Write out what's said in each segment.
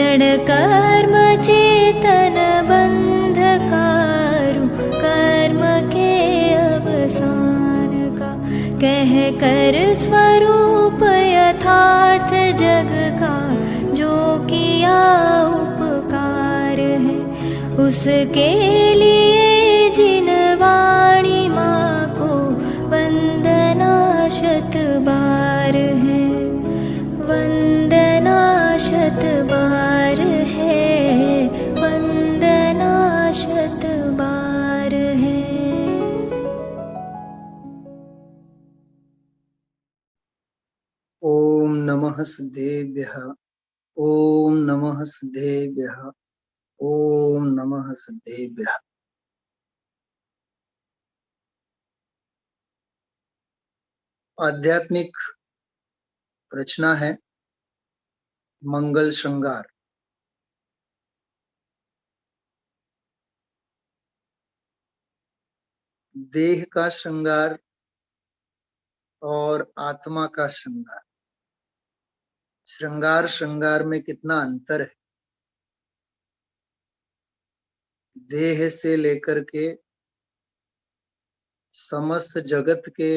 क्षण कर्म चेतन बंधकारु, कर्म के अवसान का कह कर स्वरूप यथार्थ जग का, जो किया उपकार है उसके लिए जिन वाणी माँ को वंदना शत बार है, वंदना शत बार है, वंदना शत बार है। ओम नमः सिद्धेभ्यः, ओम नमः सिद्धेभ्यः, ओम नमः सिद्धेभ्यः। आध्यात्मिक रचना है मंगल श्रृंगार। देह का श्रृंगार और आत्मा का श्रृंगार, श्रृंगार श्रृंगार में कितना अंतर है। देह से लेकर के समस्त जगत के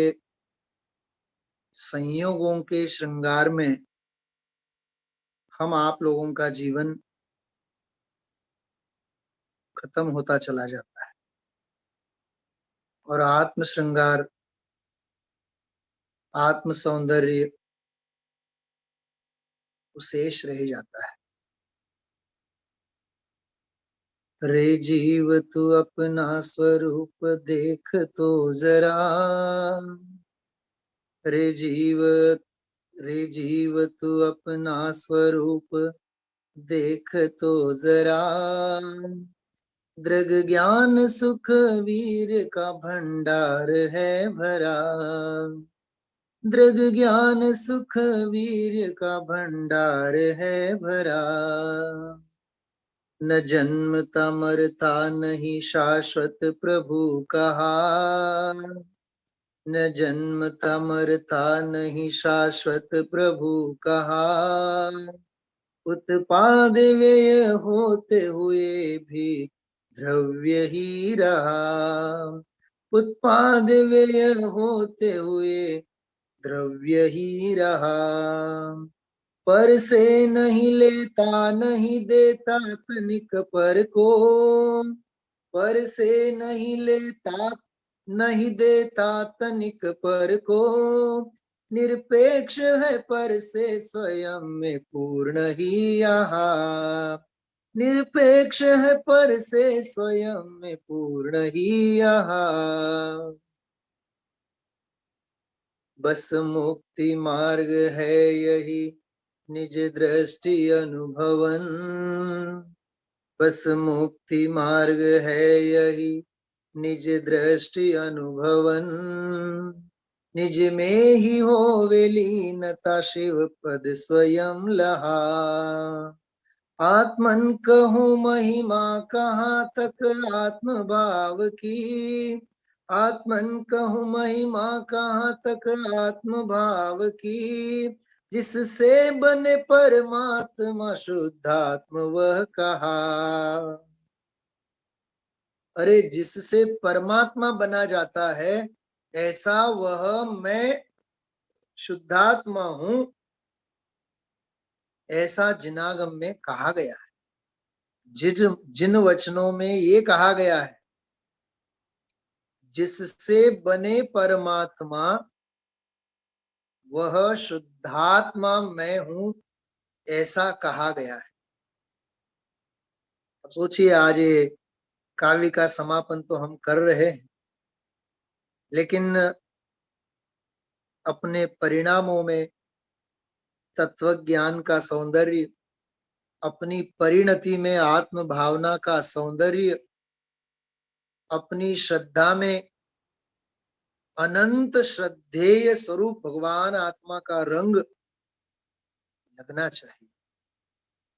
संयोगों के श्रृंगार में हम आप लोगों का जीवन खत्म होता चला जाता है और आत्म श्रृंगार, आत्म सौंदर्य शेष रह जाता है। रे जीव तू अपना स्वरूप देख तो जरा, रे जीव तू अपना स्वरूप देख तो जरा, दृग ज्ञान सुख वीर का भंडार है भरा, दृग ज्ञान सुख वीर का भंडार है भरा। न जन्मता मरता नहीं शाश्वत प्रभु कहा, न जन्मता मरता नहीं शाश्वत प्रभु कहा, उत्पाद व्यय होते हुए भी द्रव्य ही रहा, उत्पाद व्यय होते हुए द्रव्य ही रहा। पर से नहीं लेता नहीं देता तनिक पर को, पर से नहीं लेता नहीं देता तनिक पर को, निरपेक्ष है पर से स्वयं में पूर्ण ही यहाँ, निरपेक्ष है पर से स्वयं में पूर्ण ही यहाँ। बस मुक्ति मार्ग है यही निज दृष्टि अनुभवन, बस मुक्ति मार्ग है यही निज दृष्टि अनुभवन, निज में ही हो लीनता शिव पद स्वयं लहा। आत्मन कहूँ महिमा कहाँ तक आत्म भाव की, आत्मन कहूँ महिमा कहाँ तक आत्म भाव की, जिससे बने परमात्मा शुद्धात्म वह कहा। अरे जिससे परमात्मा बना जाता है ऐसा वह मैं शुद्धात्मा हूं, ऐसा जिनागम में कहा गया है। जिन वचनों में ये कहा गया है जिससे बने परमात्मा वह शुद्धात्मा मैं हूं, ऐसा कहा गया है। अब सोचिए, आज ये काव्य का समापन तो हम कर रहे हैं, लेकिन अपने परिणामों में तत्व ज्ञान का सौंदर्य, अपनी परिणति में आत्म भावना का सौंदर्य, अपनी श्रद्धा में अनंत श्रद्धेय स्वरूप भगवान आत्मा का रंग लगना चाहिए।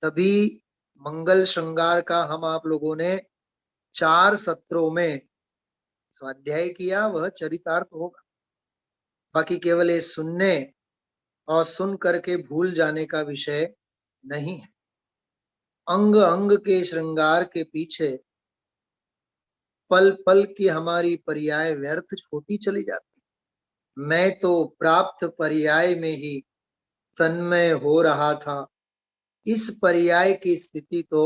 तभी मंगल श्रृंगार का हम आप लोगों ने 4 सत्रों में स्वाध्याय किया, वह चरितार्थ होगा। बाकी केवल ये सुनने और सुन करके भूल जाने का विषय नहीं है। अंग अंग के श्रृंगार के पीछे पल पल की हमारी पर्याय व्यर्थ होती चली जाती। मैं तो प्राप्त पर्याय में ही तन्मय हो रहा था। इस पर्याय की स्थिति तो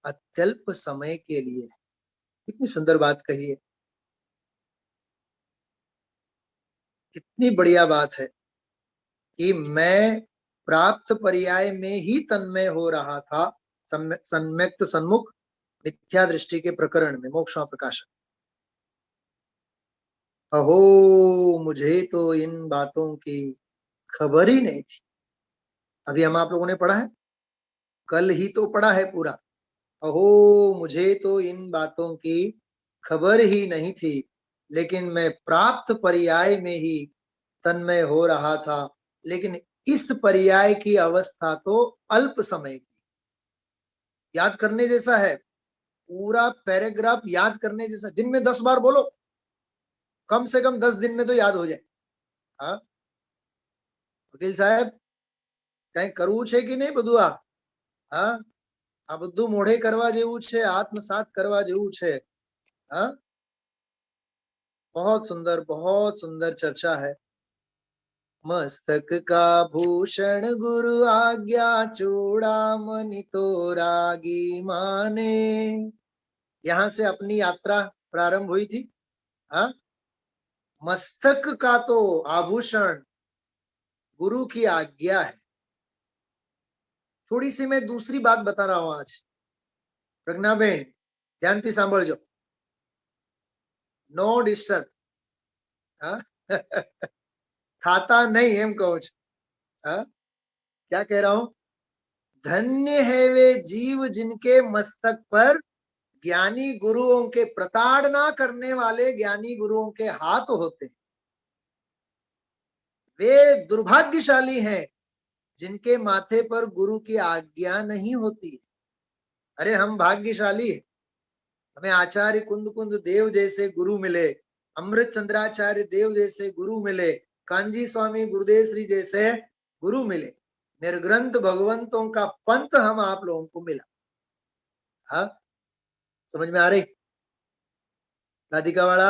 अत्यल्प समय के लिए है। कितनी सुंदर बात कही है, कितनी बढ़िया बात है कि मैं प्राप्त पर्याय में ही तन्मय हो रहा था। सम्यक्त सन्मुख मिथ्या दृष्टि के प्रकरण में मोक्ष प्रकाशन। अहो मुझे तो इन बातों की खबर ही नहीं थी। अभी हम आप लोगों ने पढ़ा है, कल ही तो पढ़ा है पूरा। अहो मुझे तो इन बातों की खबर ही नहीं थी, लेकिन मैं प्राप्त पर्याय में ही तन्मय हो रहा था। लेकिन इस पर्याय की अवस्था तो अल्प समय की। याद करने जैसा है, पूरा पैराग्राफ याद करने जैसा। दिन में 10 बार बोलो, कम से कम 10 दिन में तो याद हो जाए। हाँ वकील साहब, कहीं करવું છે कि नहीं બધું? हाँ આ બધું મોઢે કરવા જેવું છે, આત્મસાત કરવા જેવું છે। हाँ बहुत सुंदर चर्चा है। मस्तक का भूषण गुरु आज्ञा, चूड़ामणि तो रागी माने। यहाँ से अपनी यात्रा प्रारंभ हुई थी। हाँ मस्तक का तो आभूषण गुरु की आज्ञा है। थोड़ी सी मैं दूसरी बात बता रहा हूं आज। प्रज्ञाबेन ध्यान थी सांभळजो, नो डिस्टर्ब। खाता नहीं एम कहूं छुं। क्या कह रहा हूं? धन्य है वे जीव जिनके मस्तक पर ज्ञानी गुरुओं के प्रताड़ना करने वाले ज्ञानी गुरुओं के हाथ होते हैं। वे दुर्भाग्यशाली हैं जिनके माथे पर गुरु की आज्ञा नहीं होती। अरे हम भाग्यशाली हैं, हमें आचार्य कुंद कुंद देव जैसे गुरु मिले, अमृत चंद्राचार्य देव जैसे गुरु मिले, कांजी स्वामी गुरुदेव श्री जैसे गुरु मिले, निर्ग्रंथ भगवंतों का पंथ हम आप लोगों को मिला। हाँ समझ में आ रही? राधिका वाला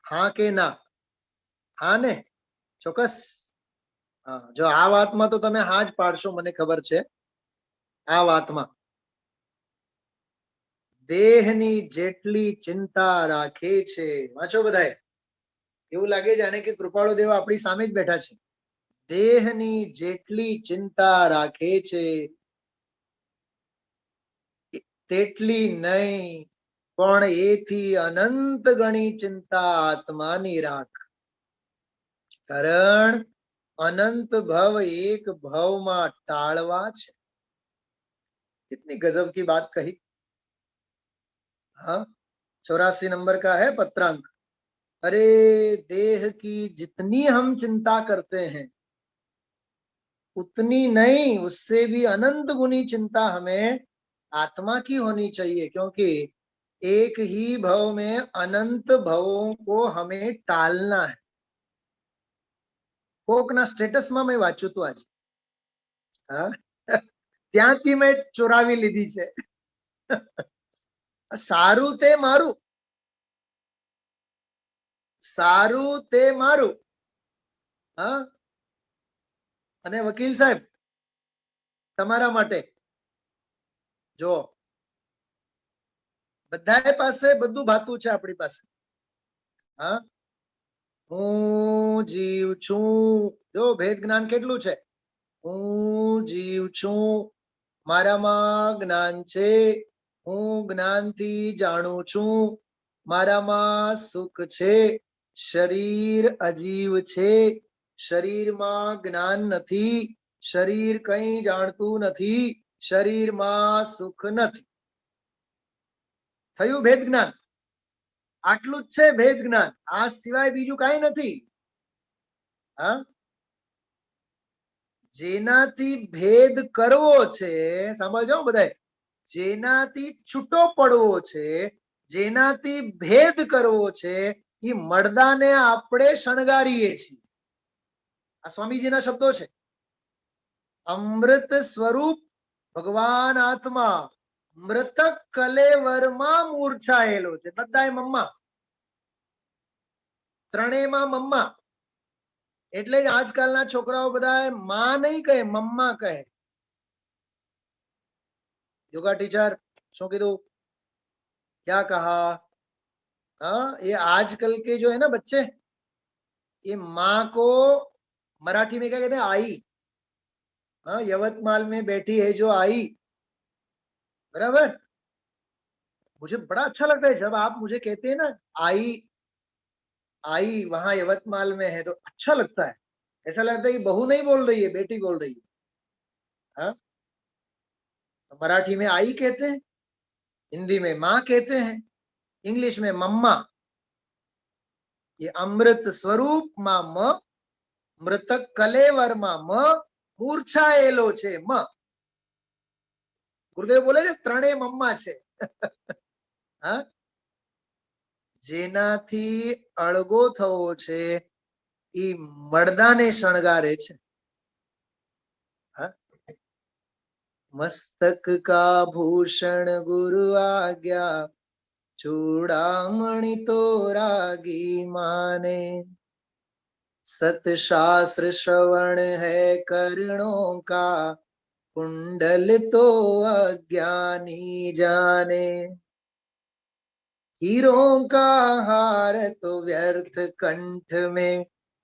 हाँ के ना? हाँ ने ચોક્કસ? हाँ जो आ वातમાં तो તમે હા જ પાડશો, મને ખબર છે। આ વાતમાં દેહની જેટલી ચિંતા રાખે છે, વાંચો બધાએ। એવું લાગે જાણે કે કૃપાળુ દેવ આપણી સામે જ બેઠા છે। દેહની જેટલી चिंता રાખે છે તેટલી નહીં, પણ એથી અનંત ગણી चिंता आत्मानी राख। कारण अनंत भव एक भव में टाळवा छे। कितनी गजब की बात कही। हाँ 84 नंबर का है पत्रांक। अरे देह की जितनी हम चिंता करते हैं उतनी नहीं, उससे भी अनंत गुनी चिंता हमें आत्मा की होनी चाहिए, क्योंकि एक ही भव में अनंत भवों को हमें टालना है। कोकना स्टेटस में मैं वांचू तू आज। हाँ ત્યાંથી મેં ચોરાવી લીધી છે। સારું તે મારું, સારું તે મારું। હા અને વકીલ સાહેબ તમારા માટે જો બધાએ પાસે બધું ભાતું છે આપણી પાસે। હા હું જીવ છું, જો ભેદ જ્ઞાન કેટલું છે। હું જીવ છું, મારામાં જ્ઞાન છે, હું જ્ઞાનથી જાણું છું, મારામાં સુખ છે। શરીર અજીવ છે, શરીરમાં જ્ઞાન નથી, શરીર કઈ જાણતું નથી, શરીરમાં સુખ નથી। થયું ભેદ જ્ઞાન? આટલું જ છે ભેદ જ્ઞાન, આ સિવાય બીજું કાંઈ નથી। હા જેનાથી ભેદ કરવો છે, સમજો બધાય, જેનાથી છૂટો પડવો છે, જેનાથી ભેદ કરવો છે, એ મર્દાને આપણે શણગારીએ છીએ। આ સ્વામીજીના શબ્દો છે। અમૃત સ્વરૂપ ભગવાન આત્મા મૃતક કલેવરમાં મૂર્છાયેલો છે. બધાય મમ્મા, ત્રણેયમાં મમ્મા. એટલે જ આજકાલના છોકરાઓ બધા માં નહીં કહે, મમ્મા કહે. યોગા ટીચર શું કીધું? क्या कहा? हाँ, ये आजकल के जो है ना बच्चे, ये माँ को मराठी में क्या कहते हैं? आई. हाँ, यवतमाल में बैठी है जो आई, बराबर. मुझे बड़ा अच्छा लगता है जब आप मुझे कहते हैं ना आई, आई वहां यवतमाल में है, तो अच्छा लगता है. ऐसा लगता है कि बहू नहीं बोल रही है, बेटी बोल रही है. हाँ, तो मराठी में आई कहते हैं, हिंदी में माँ कहते हैं, इंग्लिश में मम्मा. ये अमृत स्वरूप માં મ, મૃતક કલેવરમાં મ, મૂર્છાયેલો છે મ. ગુરુદેવ બોલે છે ત્રણેય મમ્મા છે. હા, જેનાથી અળગો થવો છે ઈ મળદાને શણગારે છે. હા, મસ્તક કા ભૂષણ ગુરુ આજ્ઞા, चूड़ामणि तो रागी माने, सतशास्त्र श्रवण है कर्णों का, कुंडल तो अज्ञानी जाने. हीरों का हार तो व्यर्थ कंठ में,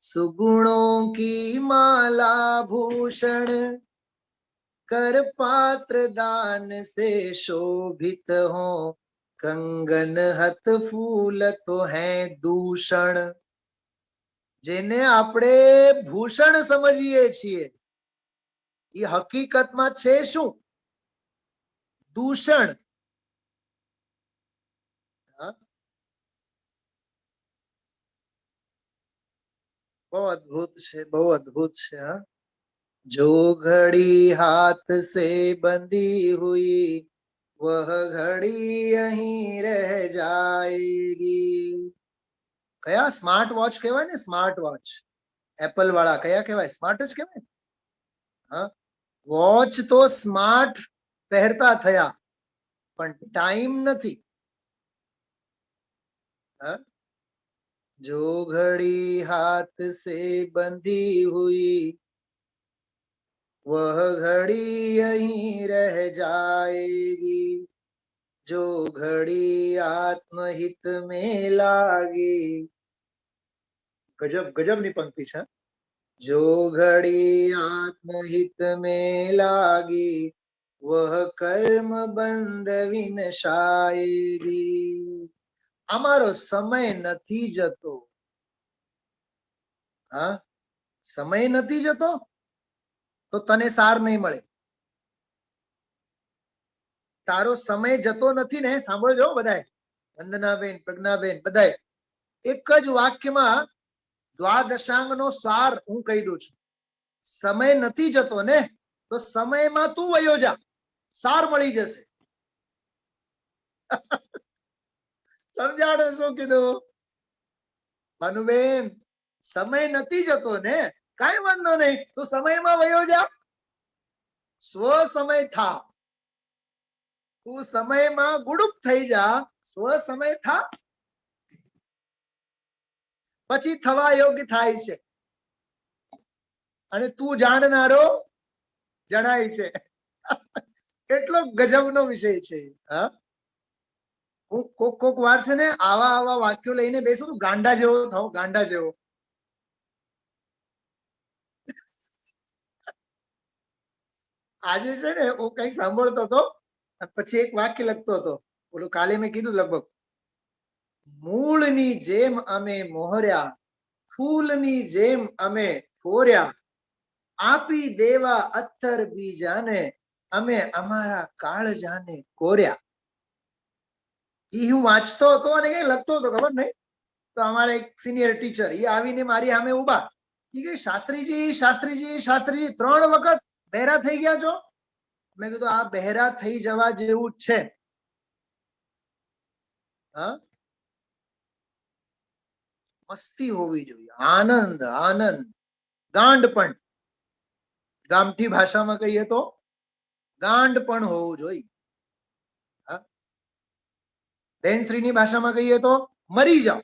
सुगुणों की माला भूषण, कर पात्र दान से शोभित हो, कंगन हत फूल तो है दूषण. જેને આપણે ભૂષણ સમજીએ છીએ એ હકીકતમાં છે શું? દૂષણ. બહુ અદ્ભુત છે, બહુ અદ્ભુત છે. હા, जो घड़ी हाथ से बंधी हुई, वह घड़ी यहीं रह जाएगी. કયા સ્માર્ટ વોચ કહેવાય ને? સ્માર્ટ વોચ એપલ વાળા કયા કહેવાય? સ્માર્ટ જ કહેવાય. હા, વોચ તો સ્માર્ટ પહેરતા થયા, પણ ટાઈમ નથી. હા, जो घड़ी हाथ से बंधी हुई, वह घड़ी यहीं रह जाएगी. जो घड़ी आत्महित में लागी. गजब गजब ની પંક્તિ છે. जो घड़ी आत्महित में लागी, वह कर्म बंध विनशाएगी. અમારો સમય નથી જતો. હા, સમય નથી જતો તો તને સાર નહીં મળે. તારો સમય જતો નથી ને, સાંભળજો બધાય, વંદનાબેન, પ્રજ્ઞાબેન, બધાય એક જ વાક્યમાં દ્વાદશાંગનો સાર હું કહી દઉં છું. સમય નથી જતો ને, તો સમયમાં તું વયો જા, સાર મળી જશે. સમજાડો શું કીધું ભાનુબેન? સમય નથી જતો ને, કઈ વાંધો નહીં, તું સમયમાં વયો જા. સ્વ સમય થા, તું સમયમાં ગુડુપ થઈ જા, સ્વ સમય થા, પછી થવા યોગ્ય થાય છે. અને તું જાણનારો જણાય છે. કેટલો ગજબનો વિષય છે. હા, હું કોક કોક વાર છે ને આવા આવા વાક્યો લઈને બેસું તો ગાંડા જેવો થાવ, ગાંડા જેવો. આજે છે ને હું કઈક સાંભળતો હતો, પછી એક વાક્ય લખતો હતો. ઓલું કાલે મેં કીધું લગભગ, મૂળની જેમ અમે મોહર્યા, ફૂલની જેમ અમે ફોર્યા, આપી દેવા અત્તર બીજાને, અમે અમારા કાળજાને કોર્યા. એ હું વાંચતો હતો અને કઈ લખતો હતો ખબર નહીં. તો અમારા એક સિનિયર ટીચર એ આવીને મારી સામે ઉભા. એ કે શાસ્ત્રીજી, શાસ્ત્રીજી, શાસ્ત્રીજી, 3 વખત બહેરા થઈ ગયા છો. મેં કીધું આ બહેરા થઈ જવા જેવું જ છે. હા, મસ્તી હોવી જોઈએ, આનંદ આનંદ. ગાંડ પણ ગામઠી ભાષામાં કહીએ તો ગાંડ પણ હોવું જોઈએ. બેનશ્રીની ભાષામાં કહીએ તો મરી જાઓ,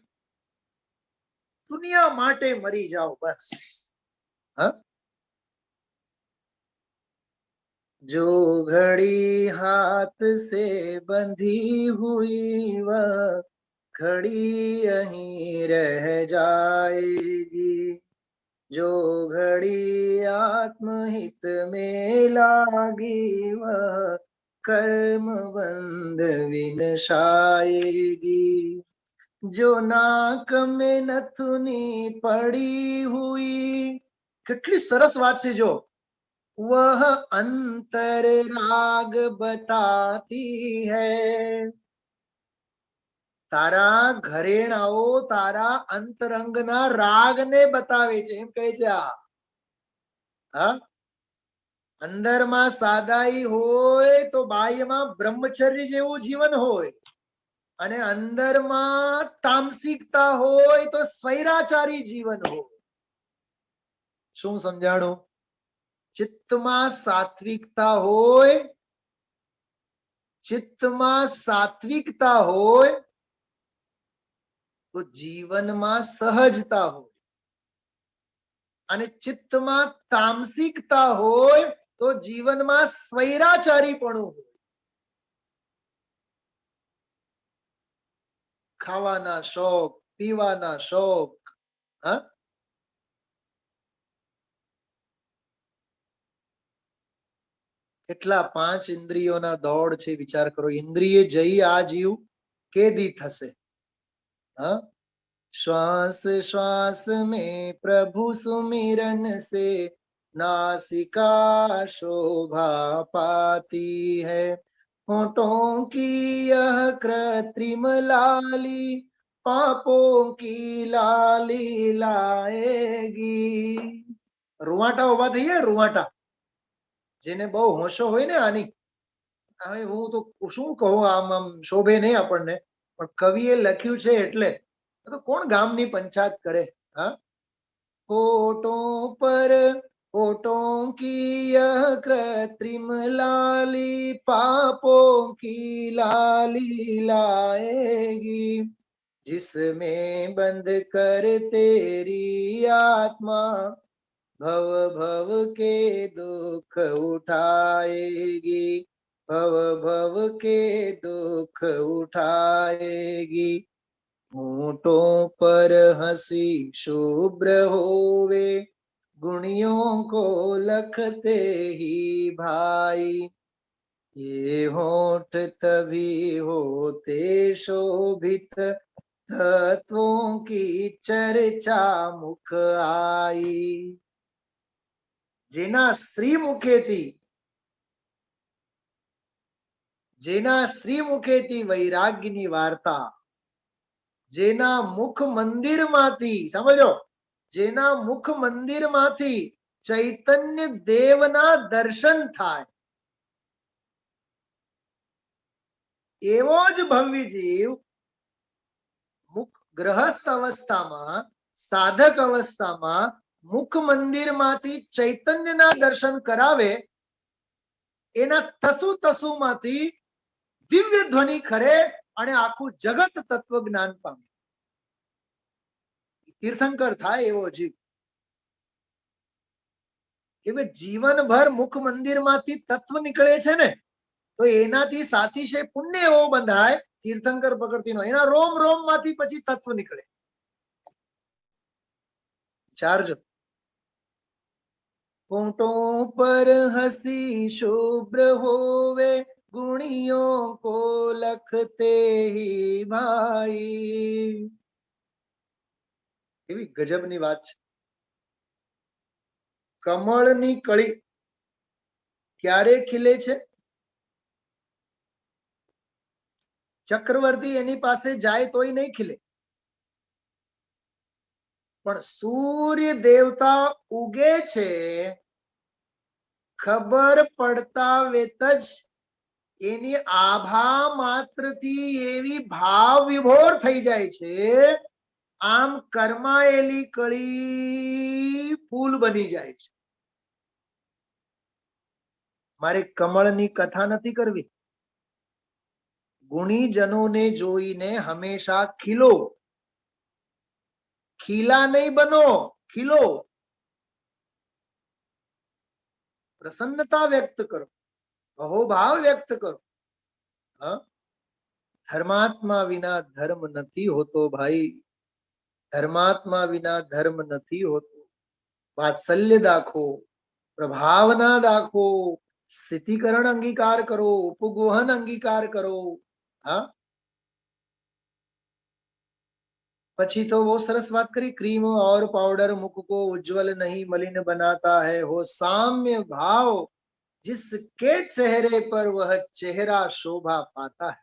દુનિયા માટે મરી જાઓ બસ. जो घड़ी हाथ से बंधी हुई वह घड़ी यहीं रह जाएगी, जो घड़ी आत्महित में लागी वह कर्म बंध विनशाएगी, जो नाक में नथुनी पड़ी हुई, કેટલી સરસ વાત છે. જો वह अंतर राग बताती है, તારા ઘરેણાઓ તારા અંતરંગના રાગને બતાવે છે, એમ કહે છે. આ અંદરમાં સાદાઈ હોય તો બાહ્યમાં બ્રહ્મચર્ય જેવું જીવન હોય, અને અંદરમાં તામસિકતા હોય તો સ્વૈરાચારી જીવન હોય. શું સમજાણું? ચિત્તમાં સાત્વિકતા હોય, ચિત્તમાં સાત્વિકતા હોય તો જીવનમાં સહજતા હોય, અને ચિત્તમાં તામસિકતા હોય તો જીવનમાં સ્વૈરાચારીપણું હોય. ખાવાના શોખ, પીવાના શોખ, કેટલા 5 ઇન્દ્રિયોના દોડ છે, વિચાર કરો. ઇન્દ્રિય જઈ આ જીવ કેદી થશે? श्वास श्वास में प्रभु सुमिरन से नासिका शोभा पाती है, होठों की यह कृत्रिम लाली पापों की लाली लाएगी. रुवाटा उभा થઈએ, रुवाटा જેને બહુ હોશો હોય ને આની. હવે હું તો શું કહું, આમ શોભે નહીં આપણને, પણ કવિએ લખ્યું છે એટલે तो कौन गामनी पंचायत करे? होठों पर होठों की यह कृत्रिम लाली पापों की लाली लाएगी, जिसमें बंद कर तेरी आत्मा भव भव के दुख उठाएगी, भव भव के दुख उठाएगी. होठों पर हंसी शुभ्र होवे, गुणियों को लखते ही भाई, ये होठ तभी होते शोभित तत्वों की चर्चा मुख आई. જેના શ્રી મુખેથી વૈરાગ્યની વાર્તા, જેના મુખ મંદિરમાંથી, સમજો, જેના મુખ મંદિરમાંથી ચૈતન્ય દેવના દર્શન થાય, એવો જ ભવ્ય જીવ ગ્રહસ્થ અવસ્થામાં, સાધક અવસ્થામાં મુખ મંદિરમાંથી ચૈતન્યના દર્શન કરાવે, એના તસુ તસુમાંથી દિવ્ય ધ્વનિ ખરે અને આખું જગત તત્વ જ્ઞાન પામે. તીર્થંકર થાય એવો જીવ. કે જીવનભર મુખ મંદિરમાંથી તત્વ નીકળે છે ને, તો એનાથી સાતિશય પુણ્ય એવો બંધાય તીર્થંકર પ્રકૃતિનો, એના રોમ રોમ માંથી પછી તત્વ નીકળે. ચાર્જ. होठों पर हंसी शुभ्र होवे, गुणियों को लखते ही भाई. એવી ગજબની વાત છે. કમળની કળી ક્યારે ખીલે છે? ચક્રવર્તી એની પાસે જાય તોય નહીં ખીલે, પણ સૂર્ય દેવતા ઉગે છે ખબર પડતા વેત જ એની આભા માત્રથી એવી ભાવ વિભોર થઈ જાય છે, આમ કર્માયેલી કળી ફૂલ બની જાય છે. મારે કમળની કથા નથી કરવી. ગુણીજનોને જોઈને હંમેશા ખીલો, ખીલા નહીં બનો, ખીલો. પ્રસન્નતા વ્યક્ત કરો, અહોભાવ વ્યક્ત કરો. હા, ધર્માત્મા વિના ધર્મ નથી હોતો ભાઈ, ધર્માત્મા વિના ધર્મ નથી હોતો. વાત્સલ્ય દાખો, પ્રભાવના દાખો, સ્થિતિકરણ અંગીકાર કરો, ઉપગોહન અંગીકાર કરો. હા, પછી તો બહુ સરસ વાત કરી, क्रीम और पाउडर मुख को उज्जवल नहीं मलिन बनाता है, हो साम्य भाव जिसके चेहरे पर वह चेहरा शोभा पाता है.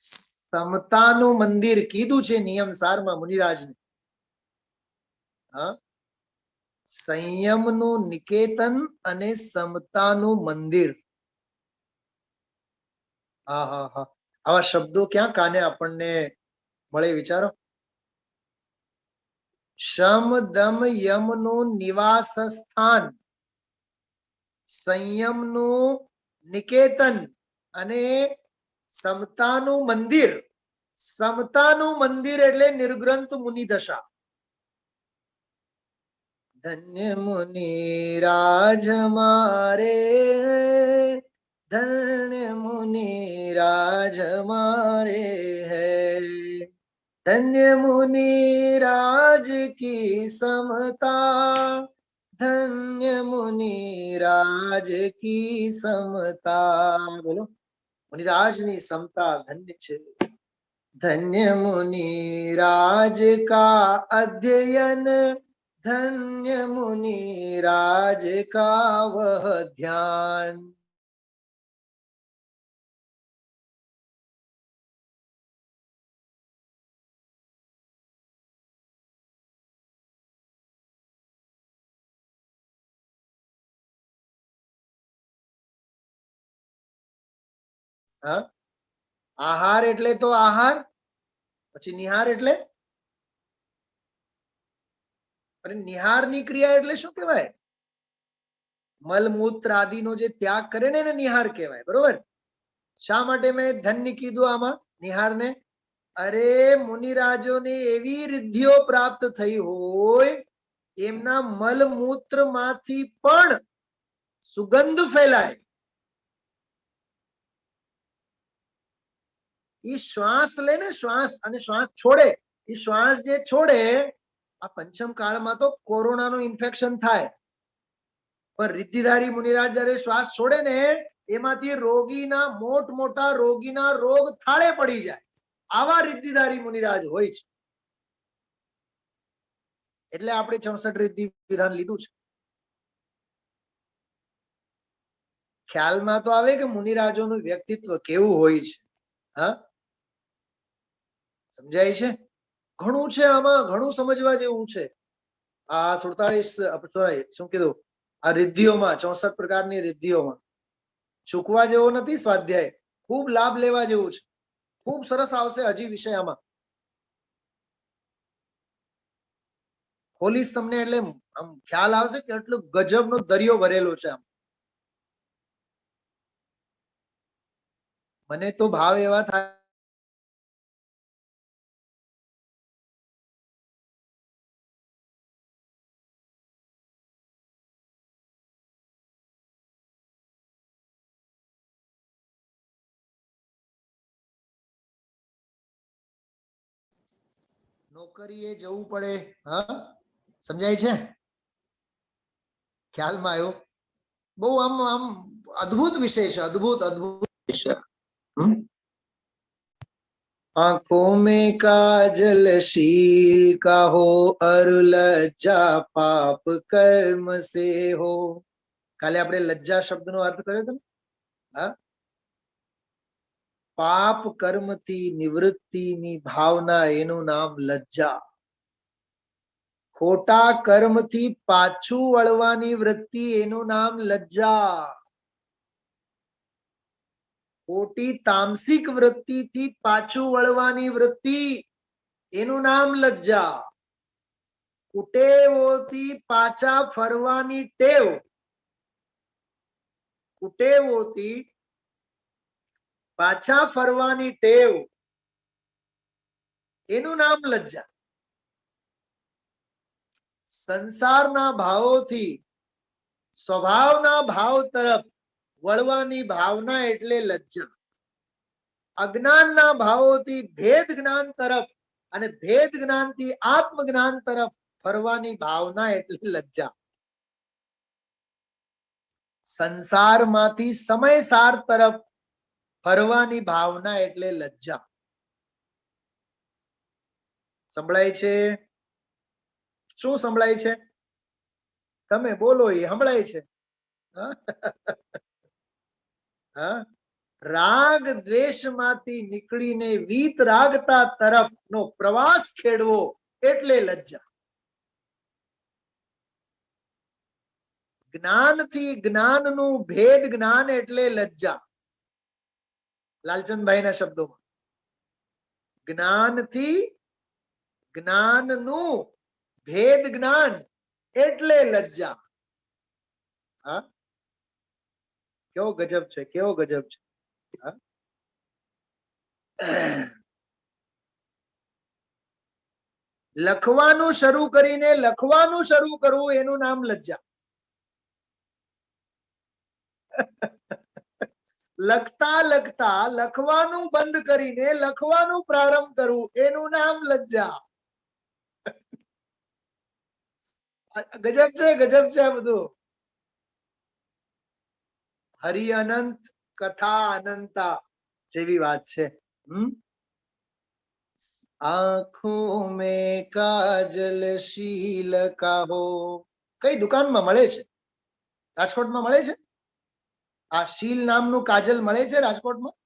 સમતાનું મંદિર કીધું છે નિયમ સારમાં મુનિરાજને. હા, સંયમનું નિકેતન અને સમતાનું મંદિર. હા હા હા, આવા શબ્દો ક્યાં કાને આપણને મળે વિચારો. શમ દમ યમનું નિવાસ સ્થાન, સંયમનું નિકેતન અને સમતાનું મંદિર. સમતાનું મંદિર એટલે નિર્ગ્રંથ મુનિ દશા. ધન્ય મુનિ રાજ મારે, ધન્ય મુનિ રાજ મારે હૈ, धन्य मुनि राज की समता, धन्य मुनि राज की समता. बोलो, मुनिराजની સમતા ધન્ય છે. धन्य मुनि राज का अध्ययन, धन्य मुनि राज का वह ध्यान. હા, આહાર એટલે તો આહાર, પછી નિહાર એટલે, અને નિહારની ક્રિયા એટલે શું કહેવાય? મલમૂત્ર આદિનો જે ત્યાગ કરે ને એને નિહાર કહેવાય. બરોબર. શા માટે મેં ધન્ય કીધું આમાં નિહારને? અરે મુનિરાજોને એવી રિદ્ધિઓ પ્રાપ્ત થઈ હોય, એમના મલમૂત્ર માંથી પણ સુગંધ ફેલાય. એ શ્વાસ લે ને, શ્વાસ અને શ્વાસ છોડે, એ શ્વાસ જે છોડે, આ પંચમ કાળમાં તો કોરોનાનું ઇન્ફેક્શન થાય, પણ રિદ્ધિધારી મુનિરાજ જયારે શ્વાસ છોડે ને, એમાંથી રોગીના મોટા રોગીના રોગ થાળે પડી જાય. આવા રિદ્ધિધારી મુનિરાજ હોય છે. એટલે આપણે 64 રિદ્ધિ વિધાન લીધું છે. ખ્યાલમાં તો આવે કે મુનિરાજોનું વ્યક્તિત્વ કેવું હોય છે. હા, સમજાય છે? ઘણું છે આમાં, ઘણું સમજવા જેવું છે. આ 47 શું કીધું, આ રિદ્ધિઓમાં, 64 પ્રકારની રિદ્ધિઓમાં ચૂકવા જેવો નથી સ્વાધ્યાય, ખૂબ લાભ લેવા જેવું છે. ખૂબ સરસ આવશે હજી વિષય આમાં. ખોલીશ તમને એટલે આમ ખ્યાલ આવશે કે એટલો ગજબનો દરિયો ભરેલો છે. આમ મને તો ભાવ એવા થાય, નોકરીએ જવું પડે. હા, સમજાય છે? ખ્યાલમાં આવ્યો? બહુ આમ આમ અદ્ભુત વિષય છે, અદ્ભુત વિષય. आंखों में काजल शील का हो, और लज्जा पाप कर्म से हो. કાલે આપણે લજ્જા શબ્દનો અર્થ કર્યો હતો ને. હા, પાપ કર્મથી નિવૃત્તિની ભાવના, એનું નામ લજ્જા. ખોટા કર્મથી પાછું વળવાની વૃત્તિ, એનું નામ લજ્જા. ખોટી તામસિક વૃત્તિથી પાછું વળવાની વૃત્તિ, એનું નામ લજ્જા. કુટેવોથી પાછા ફરવાની ટેવ, કુટેવોથી પાછા ફરવાની ટેવ, એનું નામ લજ્જા. સંસારના ભાવોથી સ્વભાવના ભાવ તરફ વળવાની ભાવના એટલે લજ્જા. અજ્ઞાનના ભાવોથી ભેદ જ્ઞાન તરફ અને ભેદ જ્ઞાનથી આત્મજ્ઞાન તરફ ફરવાની ભાવના એટલે લજ્જા. સંસારમાંથી સમયસાર તરફ ફરવાની ભાવના એટલે લજ્જા. સંભળાય છે? શું સંભળાય છે? તમે બોલો, એ સંભળાય છે. રાગ દ્વેષમાંથી નીકળીને વીત રાગતા તરફનો પ્રવાસ ખેડવો એટલે લજ્જા. જ્ઞાનથી જ્ઞાનનું ભેદ જ્ઞાન એટલે લજ્જા. લાલચંદભાઈના શબ્દોમાં, જ્ઞાનથી જ્ઞાનનું ભેદ જ્ઞાન એટલે લજ્જા. હા, કેવો ગજબ છે, કેવો ગજબ છે. લખવાનું શરૂ કરીને લખવાનું શરૂ કરવું એનું નામ લજ્જા. લખતા લખતા લખવાનું બંધ કરીને લખવાનું પ્રારંભ કરવું એનું નામ લજ્જા. ગજબ છે, ગજબ છે આ બધું. હરિ અનંત કથા અનંતા જેવી વાત છે. આંખો મેં કાજલ શીલ કાહો. કઈ દુકાનમાં મળે છે? રાજકોટમાં મળે છે? આ શીલ નામનું કાજલ મળે છે રાજકોટમાં?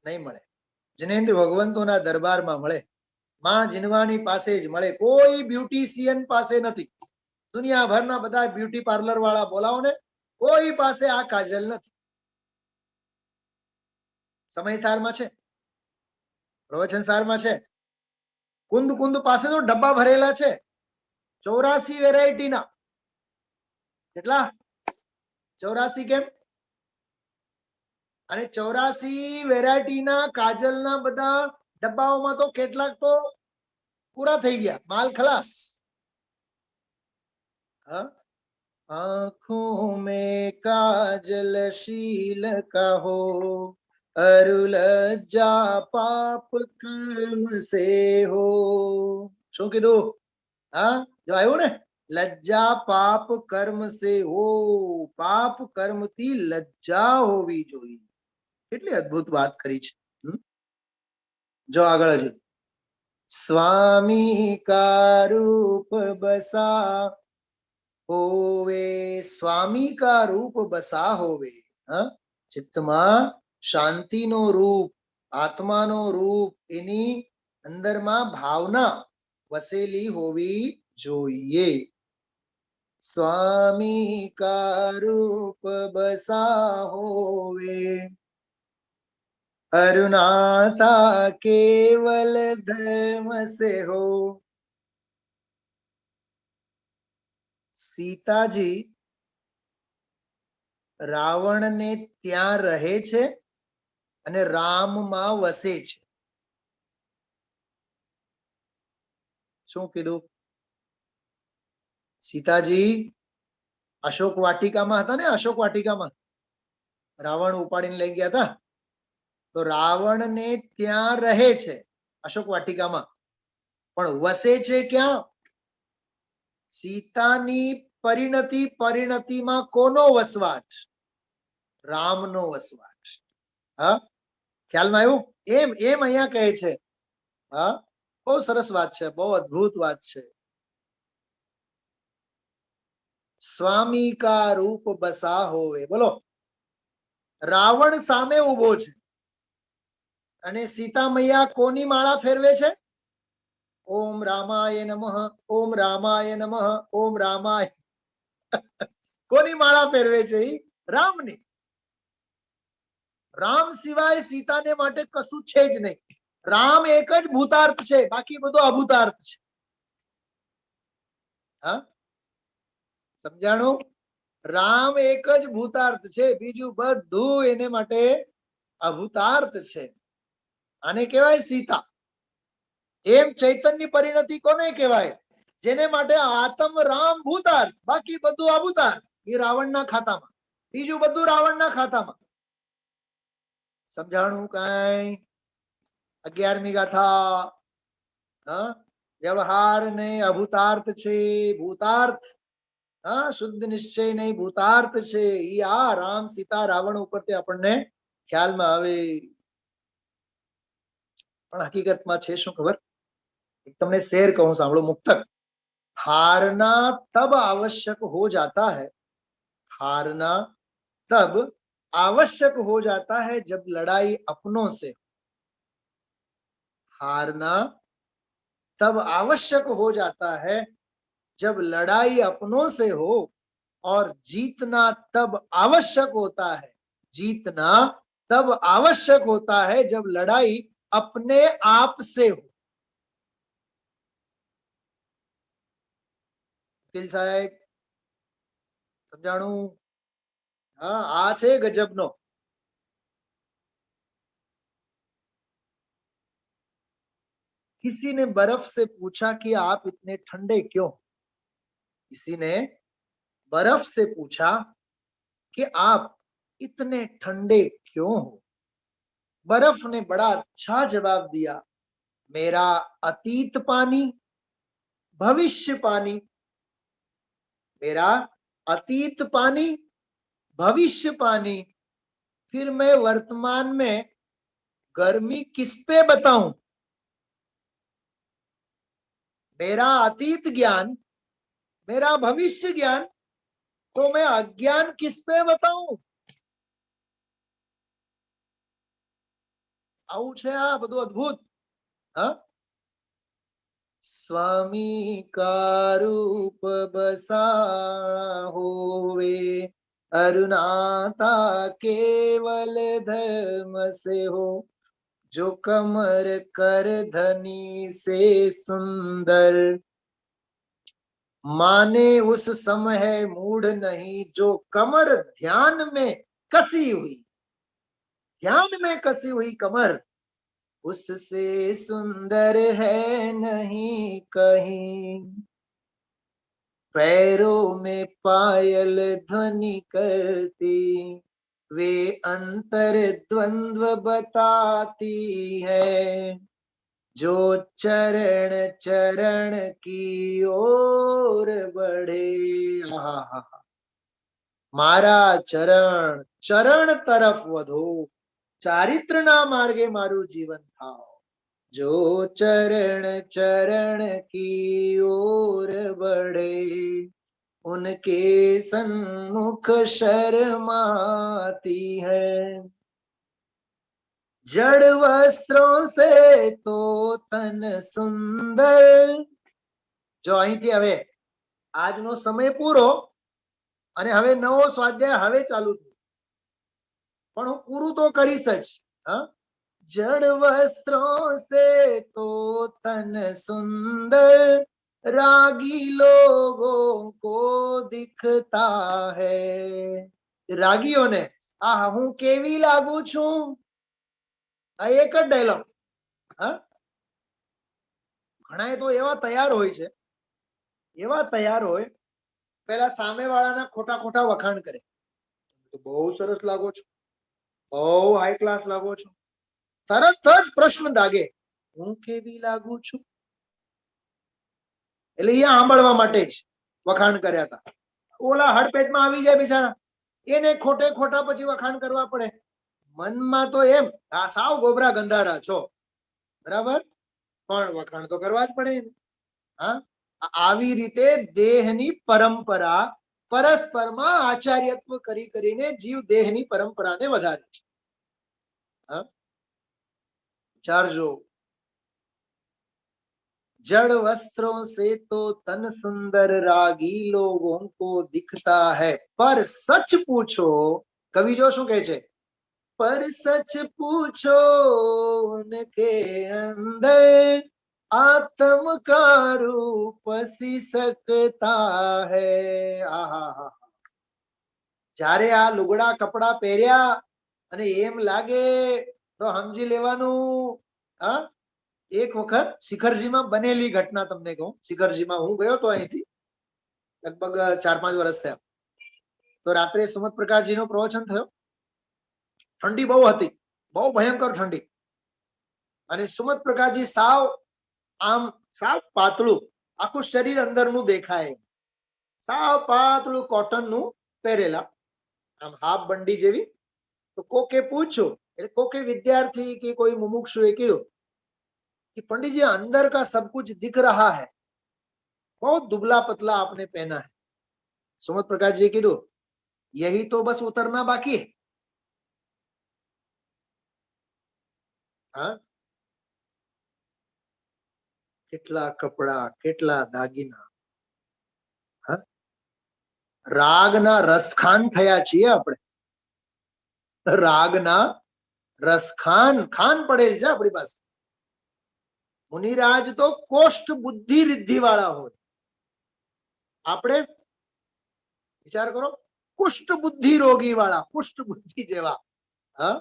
નહીં મળે. જિનેન્દ્ર ભગવંતોના દરબારમાં મળે, માં જીનવાણી પાસે જ મળે. કોઈ બ્યુટીશિયન પાસે નથી. દુનિયાભરના બધા બ્યુટી પાર્લર વાળા બોલાવો ને, કોઈ પાસે આ કાજલ નથી. સમયસારમાં છે, પ્રવચન સારમાં છે. કુંદ કુંદ પાસે તો ડબ્બા ભરેલા છે 84 વેરાયટીના. કેટલા? 84 કેમ? અને 84 વેરાયટીના કાજલના બધા ડબ્બાઓમાં તો કેટલાક તો પૂરા થઈ ગયા, માલ ખલાસ. આંખો મેં કાજલ શીલ કહો, અરુલજ્જા પાપ કર્મ સે હો. શું કીધું? હા, જો આવ્યું ને, લજ્જા પાપ કર્મ સે હો. પાપ કર્મથી લજ્જા હોવી જોઈએ. કેટલી અદ્ભુત વાત કરી છે. જો આગળ હજી, સ્વામી કા રૂપ બસા હોવે. સ્વામી કા રૂપ બસા હોવે. ચિત્તમાં શાંતિનો રૂપ, આત્માનો રૂપ, એની અંદરમાં ભાવના વસેલી હોવી જોઈએ. સ્વામી કા રૂપ બસા હોવે, અરુણાતા કેવલ ધર્મ સે હો. સીતાજી રાવણને ત્યાં રહે છે અને રામમાં વસે છે. શું કીધું? સીતાજી અશોક વાટિકામાં હતા ને, અશોક વાટિકામાં રાવણ ઉપાડીને લઈ ગયા હતા. તો રાવણને ત્યાં રહે છે અશોક વાટિકામાં, પણ વસે છે ક્યાં? સીતાની પરિણતિમાં કોનો વસવાટ? રામનો વસવાટ. હા, ખ્યાલમાં આવ્યું? એમ અહીંયા કહે છે. હા, બહુ સરસ વાત છે, બહુ અદ્ભુત વાત છે. સ્વામી કા રૂપ બસા હોવે. બોલો, રાવણ સામે ઉભો છે અને સીતા મૈયા કોની માળા ફેરવે છે? ઓમ રામાય નમઃ, ઓમ રામાય નમઃ, ઓમ રામાય. કોની માળા ફેરવે છે? રામની. રામ સિવાય સીતાને માટે કશું છે જ નહીં. રામ એક જ ભૂતાર્થ છે, બાકી બધો અભૂતાર્થ છે. હા, સમજાણું? રામ એક જ ભૂતાર્થ છે, બીજું બધું એને માટે અભૂતાર્થ છે. આને કહેવાય સીતા. એમ ચૈતન્ય પરિણતિ કોને કહેવાય? જેને માટે આત્મ રામ ભૂતાર્થ, બાકી બધું અભૂતાર્થ. એ રાવણના ખાતામાં, બીજું બધું રાવણના ખાતામાં. સમજાણું કઈ? 11મી ગાથા. હા, વ્યવહાર ને અભૂતાર્થ છે, ભૂતાર્થ હા શુદ્ધ નિશ્ચય નહીં ભૂતાર્થ છે. ઈ આ રામ સીતા રાવણ ઉપરથી આપણને ખ્યાલમાં આવે. પણ હકીકતમાં છે શું ખબર? તમને શેર કહું, સાંભળો. મુક્તક हारना तब आवश्यक हो जाता है, हारना तब आवश्यक हो जाता है जब लड़ाई अपनों से, हारना तब आवश्यक हो जाता है जब लड़ाई अपनों से हो, और जीतना तब आवश्यक होता है, जीतना तब आवश्यक होता है जब लड़ाई अपने आप से हो. વકીલ સાહેબ સમજાણું? હા, આ છે ગજબનો. किसी ने बर्फ से पूछा कि आप इतने ठंडे क्यों? किसी ने बर्फ से पूछा कि आप इतने ठंडे क्यों हो? बर्फ ने बड़ा अच्छा जवाब दिया, मेरा अतीत पानी, भविष्य पानी, मेरा अतीत पानी, भविष्य पानी, फिर मैं वर्तमान में गर्मी किस पे बताऊं? मेरा अतीत ज्ञान, मेरा भविष्य ज्ञान, तो मैं अज्ञान किस पे बताऊं? આવું છે આ બધું અદ્ભુત. હા, स्वामी का रूप बसा होवे, अरुणाता केवल धर्म से हो, जो कमर कर धनी से सुंदर, माने उस समय मूढ़ नहीं, जो कमर ध्यान में कसी हुई, ध्यान में कसी हुई कमर उससे सुंदर है नहीं कहीं. पैरों में पायल ध्वनि करती वे अंतर द्वंद्व बताती है, जो चरण चरण की ओर बढ़े. मारा चरण चरण तरफ वधो, चारित्रना मार्गे मारू जीवन थाओ, जो चरण चरण की ओर बढ़े, उनके सन्मुख शर्माती है. जड़ वस्त्रों से तो तन सुंदर. जो અહીંથી હવે આજનો સમય પૂરો અને હવે નવો સ્વાધ્યાય હવે ચાલુ, પણ હું પૂરું તો કરીશ જ. હા, जड़ वस्त्रों से तो तन सुंदर, रागी लोगों को दिखता है. રાગીઓને આ હું કેવી લાગુ છું, આ એક જ ડાયલોગ. હા, ઘણા તો એવા તૈયાર હોય છે, એવા તૈયાર હોય, પેલા સામેવાળાના ખોટા ખોટા વખાણ કરે. બહુ સરસ લાગો છો, બહુ હાઈ ક્લાસ લાગો છો. તરત જ પ્રશ્ન દાગે, હું કેવી લાગુ છું? એટલે એ સાંભળવા માટે જ વખાણ કર્યા હતા. ઓલા હડપેટમાં આવી જાય બિચારા, એને ખોટે ખોટા પછી વખાણ કરવા પડે. મનમાં તો એમ આ સાવ ગોબરા ગંધારા છો, બરાબર, પણ વખાણ તો કરવા જ પડે. હા, આવી રીતે દેહની પરંપરા પરસ્પરમાં આચાર્યત્વ કરી કરીને જીવ દેહની પરંપરાને વધારે છે. હા, चार्जो. जड़ वस्त्रों से तो तन सुंदर, रागी लोगों को दिखता है, पर सच पूछो. कवि जो शू कहे छे, पर सच पूछो उनके अंदर आत्म का रूप सी सकता है। आहा, જ્યારે આ લુગડા કપડા પહેર્યા અને એમ લાગે તો સમજી લેવાનું હા એક વખત શિખરજીમાં બનેલી ઘટના તમને કહું. શિખરજીમાં હું ગયો તો અહીંથી લગભગ 4-5 વર્ષ થયા. તો રાત્રે સુમત પ્રકાશજી નો પ્રવચન થયો. ઠંડી બહુ હતી, બહુ ભયંકર ઠંડી. અને સુમત પ્રકાશજી સાવ આમ સાવ પાતળું, આખું શરીર અંદરનું દેખાય, સાવ પાતળું કોટનનું પહેરેલા, આમ હાફ બંડી જેવી. તો કોકે પૂછ્યું, એટલે કોકે વિદ્યાर्थी કે કોઈ मुमुक्षु એ કીધું कि पंडित जी अंदर का सब कुछ दिख रहा है, बहुत दुबला पतला आपने पहना है. सुमत प्रकाश जी कीधु यही तो बस उतरना बाकी है. हाँ કેટલા કપડા, કેટલા દાગીના, હા રાગના રસખાન થયા છીએ આપણે. રાગના રસખાન ખાન પડેલ છે આપણી પાસે. મુનિરાજ તો કોષ્ઠ બુદ્ધિ રિદ્ધિ વાળા હોય, આપણે વિચાર કરો કુષ્ઠ બુદ્ધિ રોગી વાળા, કુષ્ઠ બુદ્ધિ જેવા. હા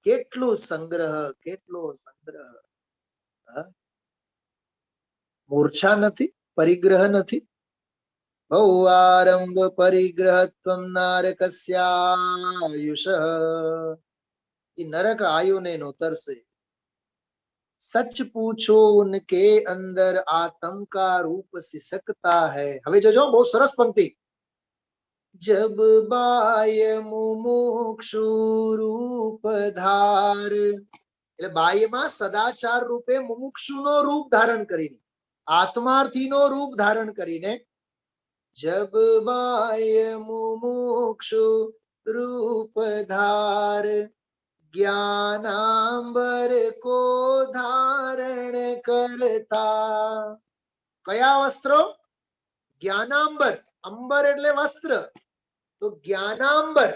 કેટલું સંગ્રહ, કેટલો સંગ્રહ. હા મૂર્છા નથી, પરિગ્રહ નથી. ભૌઆરંભ પરિગ્રહત્વમ નારકસ્યાયુષ. એ નરક આયુ ને નો તરસે. सच पूछो उनके अंदर आत्म का रूप सिसकता है. હવે જોજો બહુ સરસ પંક્તિ. जब बाह्य मुमुक्षु रूप धार, એટલે બાહ્યમાં સદાચાર રૂપે મુમુક્ષુનો રૂપ ધારણ કરીને, આત્માર્થીનો રૂપ ધારણ કરીને, जब बाह्य मुमुक्षु रूप धार ज्ञानांबर को धारण करता. કયા વસ્ત્રો? જ્ઞાનાંબર. અંબર એટલે વસ્ત્ર, તો જ્ઞાનાંબર.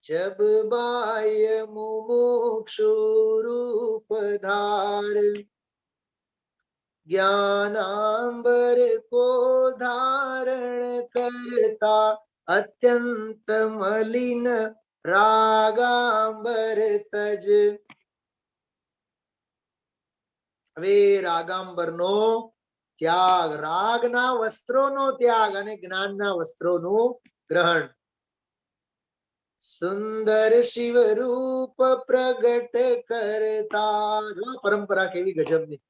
जब बाह्य मुमुक्षु रूप धार ज्ञानांबर को धारण करता अत्यंत मलिन રાગાંબર તજ. હવે રાગાંબરનો ત્યાગ, રાગના વસ્ત્રોનો ત્યાગ અને જ્ઞાનના વસ્ત્રોનું ગ્રહણ. સુંદર શિવ રૂપ પ્રગટ કરતા. જો પરંપરા કેવી ગજબની.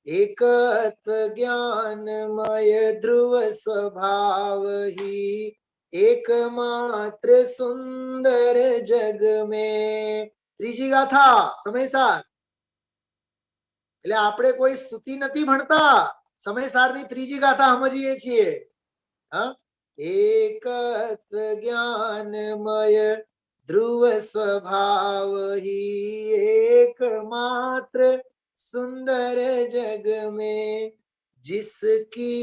એકત્વ જ્ઞાનમય ધ્રુવ સ્વભાવ હી એકમાત્ર સુંદર જગ મેં. ત્રીજી ગાથા સમયસાર. એટલે આપણે કોઈ સ્તુતિ નથી ભણતા, સમયસારની ત્રીજી ગાથા સમજીએ છીએ. હા એકત્વ જ્ઞાનમય ધ્રુવ સ્વભાવ હી એકમાત્ર सुंदर जग में जिसकी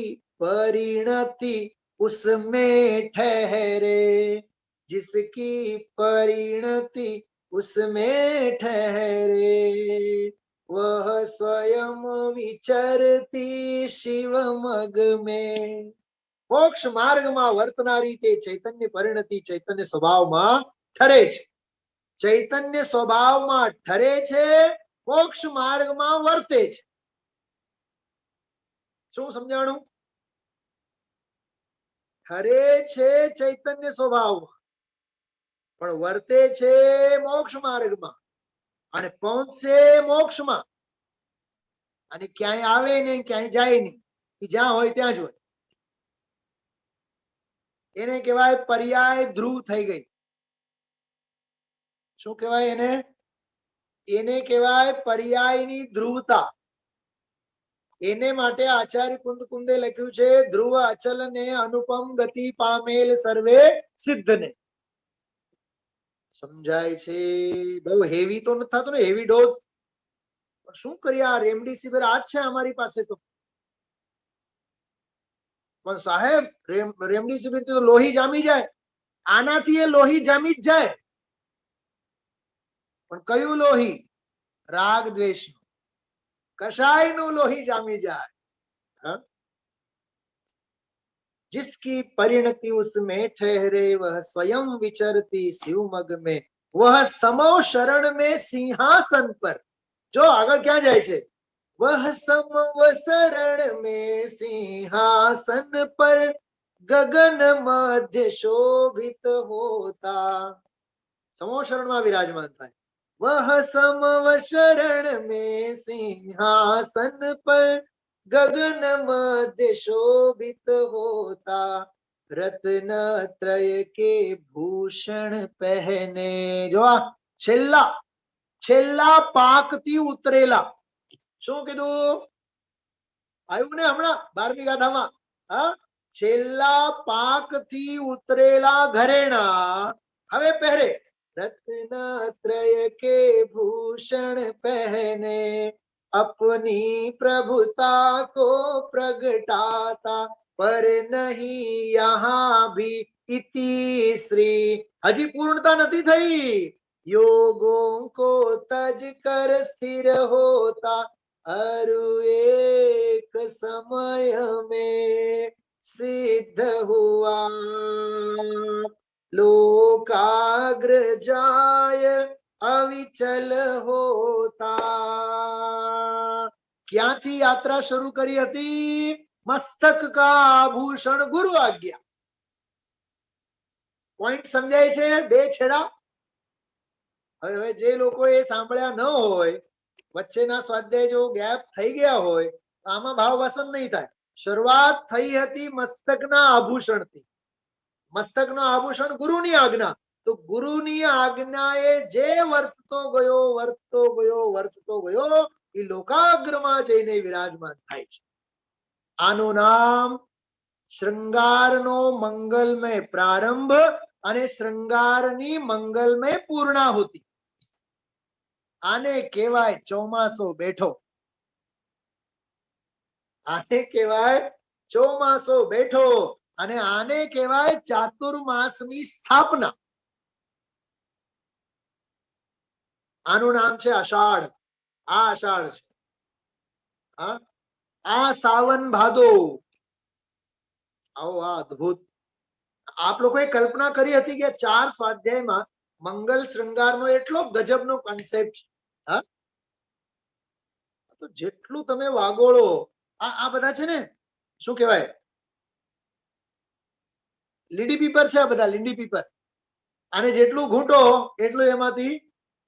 परिणति उसमें ठहरे, जिसकी परिणति उसमें ठहरे वह स्वयं विचरती शिव मग में. મોક્ષ માર્ગમાં વર્તનારી તે ચૈતન્ય પરિણતિ ચૈતન્ય સ્વભાવમાં ઠરે છે. ચૈતન્ય સ્વભાવમાં ઠરે છે, મોક્ષ માર્ગમાં વર્તે છે. શું સમજાણું? ઠરે છે ચૈતન્ય સ્વભાવમાં, પણ વર્તે છે મોક્ષ માર્ગમાં અને પહોંચશે મોક્ષમાં. અને ક્યાંય આવે નહીં, ક્યાંય જાય નહીં, જ્યાં હોય ત્યાં જ હોય. એને કહેવાય પર્યાય ધ્રુવ થઈ ગઈ. શું કહેવાય એને? એને કહેવાય પર્યાયની ધ્રુવતા. એને માટે આચાર્ય કુંદ કુંદે લખ્યું છે ધ્રુવ અચલ ને અનુપમ ગતિ પામેલ સર્વે સિદ્ધ ને. સમજાય છે? બહુ હેવી તો નથી થતું ને, હેવી ડોઝ. શું કરીએ, આ રેમડેસિવિર આ જ છે અમારી પાસે તો. પણ સાહેબ રેમડેસિવિર તો લોહી જામી જાય, આનાથી એ લોહી જામી જ જાય. પણ કયું લોહી? રાગ દ્વેષ. कषायનું લોહી જામી જાય. हाँ? जिसकी परिणति उसमें ठहरे वह स्वयं विचरती शिव मग में, वह समो शरण में सिंहासन पर. जो આગળ ક્યાં જાય છે? वह समव शरण में सिंहासन पर गगन मध्य शोभित होता. समो शरणમાં વિરાજમાન થાય. वह समव शरण में सिंहासन पर गगन मध्य शोभित होता. रत्न त्रय के भूषण पहने. जो છેલ્લા પાકથી ઉતરેલા. શું કીધું? આવ્યું ને હમણાં 12મી ગાથામાં? હા, છેલ્લા પાકથી ઉતરેલા ઘરેણા હવે પહેરે. रत्न त्रय के भूषण पहने अपनी प्रभुता को प्रगटाता. पर नहीं यहाँ भी इति श्री. हजी पूर्णता नहीं थई. योगों को तज कर स्थिर होता. अरु एक समय में सिद्ध हुआ. लोकाग्र जाय अविचल होता. क्यांथी यात्रा शुरू करी हती? मस्तक का आभूषण गुरु आज्ञा. पॉइंट समझाय छे? बे छेड़ा. હવે જે લોકો એ સાંભળ્યા ન હોય, વચ્ચેના સ્વાધ્યાય જો ગેપ થઈ ગયા હોય, આમાં ભાવ વસન નહીં થાય. શરૂઆત થઈ હતી મસ્તકના આભૂષણથી. મસ્તકનો આભૂષણ ગુરુની આજ્ઞા. તો ગુરુની આજ્ઞાએ જે વર્તતો ગયો એ લોકાગ્રમાં જઈને વિરાજમાન થાય છે. આનું નામ શૃંગારનો મંગલમય પ્રારંભ અને શૃંગારની મંગલમય પૂર્ણાહુતિ. આને કહેવાય ચોમાસો બેઠો. આને કહેવાય ચોમાસો બેઠો. અને આને કહેવાય ચાતુર્માસની સ્થાપના. આનું નામ છે અષાઢ. આ અષાઢ છે. આ સાવન ભાદો. આવો આ અદ્ભુત. આપ લોકોએ કલ્પના કરી હતી કે 4 સ્વાધ્યાયમાં મંગલ શૃંગારનો એટલો ગજબનો કોન્સેપ્ટ છે. હા, તો જેટલું તમે વાગોળો, આ બધા છે ને, શું કહેવાય, લીડી પીપર છે. આ બધા લીંડી પીપર. આને જેટલું ઘૂંટો એટલું એમાંથી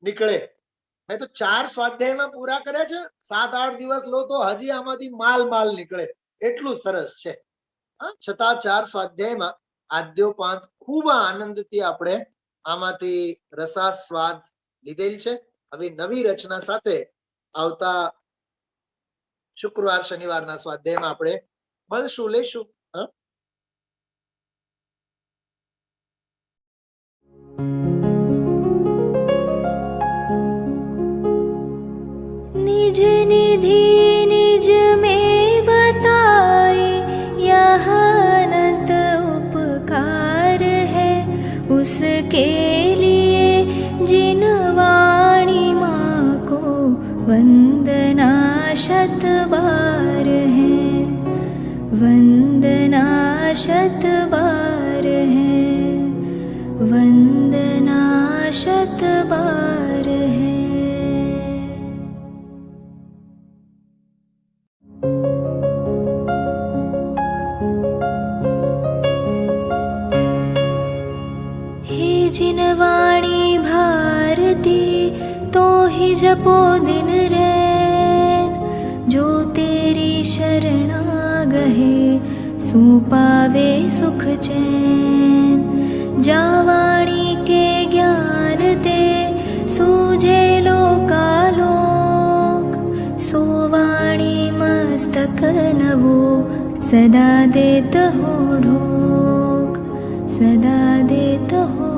નીકળે. તો 4 સ્વાધ્યાયમાં પૂરા કર્યા છે. 7-8 દિવસ લો તો હજી આમાંથી માલ નીકળે. એટલું સરસ છે. છતાં 4 સ્વાધ્યાયમાં આદ્યોપાંત ખૂબ આનંદથી આપણે આમાંથી રસાસ્વાદ લીધેલ છે. હવે નવી રચના સાથે આવતા શુક્રવાર શનિવારના સ્વાધ્યાયમાં આપણે મળશું, લેશું. निज निधि निज में बताए यह अनंत उपकार है उसके लिए जिन वाणी माँ को वंदना शत बार है. वंदना शत बार है. वंदना शत बार है. जिन वाणी भारती तो ही जपो दिन रैन. जो तेरी शरणा गहे सो पावे सुख चैन. जा वाणी के ज्ञान ते सूझे लोकालोक. सो वाणी मस्तक नवो सदा देत हो ढोक. सदा देत हो